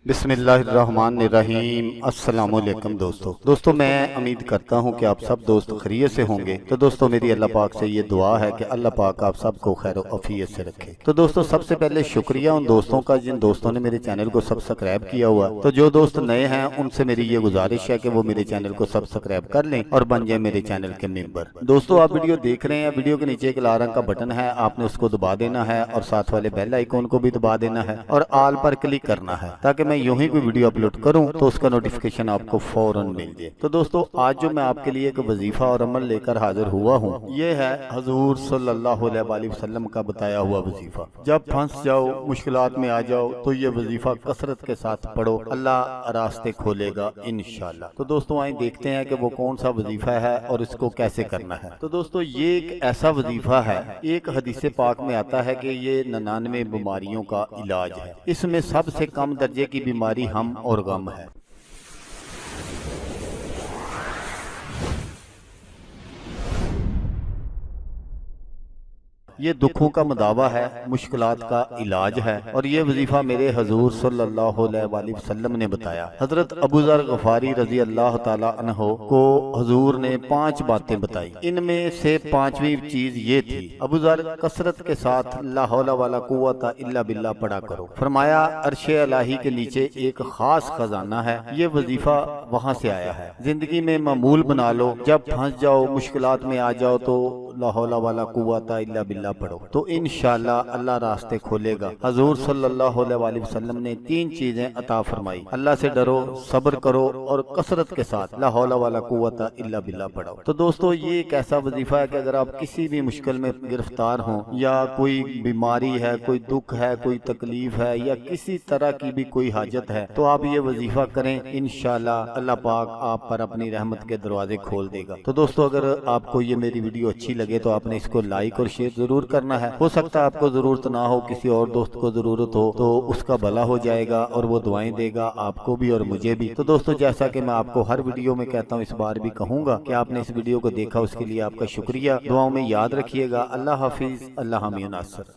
بسم اللہ الرحمن الرحیم۔ السلام علیکم دوستو میں امید کرتا ہوں کہ آپ سب دوست خیریت سے ہوں گے۔ تو دوستو میری اللہ پاک سے یہ دعا ہے کہ اللہ پاک آپ سب کو خیر و عافیت سے رکھے۔ تو دوستو سب سے پہلے شکریہ ان دوستوں کا جن دوستوں نے میرے چینل کو سبسکرائب کیا ہوا۔ تو جو دوست نئے ہیں ان سے میری یہ گزارش ہے کہ وہ میرے چینل کو سبسکرائب کر لیں اور بن جائیں میرے چینل کے ممبر۔ دوستو آپ ویڈیو دیکھ رہے ہیں، ویڈیو کے نیچے ایک لال رنگ کا بٹن ہے، آپ نے اس کو دبا دینا ہے اور ساتھ والے بیل آئیکن کو بھی دبا دینا ہے اور آل پر کلک کرنا ہے تاکہ میں یوں ہی کوئی ویڈیو اپلوڈ کروں تو اس کا نوٹیفیکیشن آپ کو فوراً مل جائے۔ تو دوستو آج جو میں آپ کے لیے ایک وظیفہ اور عمل لے کر حاضر ہوا ہوں، یہ ہے حضور صلی اللہ علیہ وآلہ وسلم کا بتایا ہوا وظیفہ۔ جب پھنس جاؤ، مشکلات میں آ جاؤ تو یہ وظیفہ کثرت کے ساتھ پڑھو، اللہ راستے کھولے گا انشاءاللہ۔ تو دوستو آئیں دیکھتے ہیں کہ وہ کون سا وظیفہ ہے اور اس کو کیسے کرنا ہے۔ تو دوستو یہ ایک ایسا وظیفہ ہے، ایک حدیث پاک میں آتا ہے کہ یہ 99 بیماریوں کا علاج ہے۔ اس میں سب سے کم درجے کی بیماری ہم اور غم ہے۔ یہ دکھوں کا مداوع ہے، مشکلات کا علاج ہے، اور یہ وظیفہ میرے حضور صلی اللہ علیہ وآلہ وسلم نے بتایا۔ حضرت ابو ذر غفاری رضی اللہ تعالی عنہ کو حضور نے 5 باتیں بتائی، ان میں سے 5ویں چیز یہ تھی، ابو ذر کثرت کے ساتھ لا حول ولا قوت الا باللہ پڑھا کرو۔ فرمایا عرش الہی کے نیچے ایک خاص خزانہ ہے، یہ وظیفہ وہاں سے آیا ہے، زندگی میں معمول بنا لو، جب پھنس جاؤ، مشکلات میں آ جاؤ تو لا حول ولا قوت الا باللہ پڑھو تو انشاءاللہ اللہ راستے کھولے گا۔ حضور صلی اللہ علیہ وآلہ وسلم نے 3 چیزیں عطا فرمائی، اللہ سے ڈرو، صبر کرو اور کثرت کے ساتھ لا حول ولا قوت الا باللہ پڑھو۔ تو دوستو یہ ایک ایسا وظیفہ ہے کہ اگر آپ کسی بھی مشکل میں گرفتار ہوں، یا کوئی بیماری ہے، کوئی دکھ ہے، کوئی تکلیف ہے، یا کسی طرح کی بھی کوئی حاجت ہے، تو آپ یہ وظیفہ کریں، انشاءاللہ اللہ پاک آپ پر اپنی رحمت کے دروازے کھول دے گا۔ تو دوستو اگر آپ کو یہ میری ویڈیو اچھی لگے تو آپ نے اس کو لائک اور شیئر ضرور کرنا ہے۔ ہو سکتا ہے آپ کو ضرورت نہ ہو، کسی اور دوست کو ضرورت ہو تو اس کا بھلا ہو جائے گا اور وہ دعائیں دے گا آپ کو بھی اور مجھے بھی۔ تو دوستو جیسا کہ میں آپ کو ہر ویڈیو میں کہتا ہوں، اس بار بھی کہوں گا کہ آپ نے اس ویڈیو کو دیکھا، اس کے لیے آپ کا شکریہ، دعاؤں میں یاد رکھیے گا۔ اللہ حافظ، اللہ حامی و ناصر۔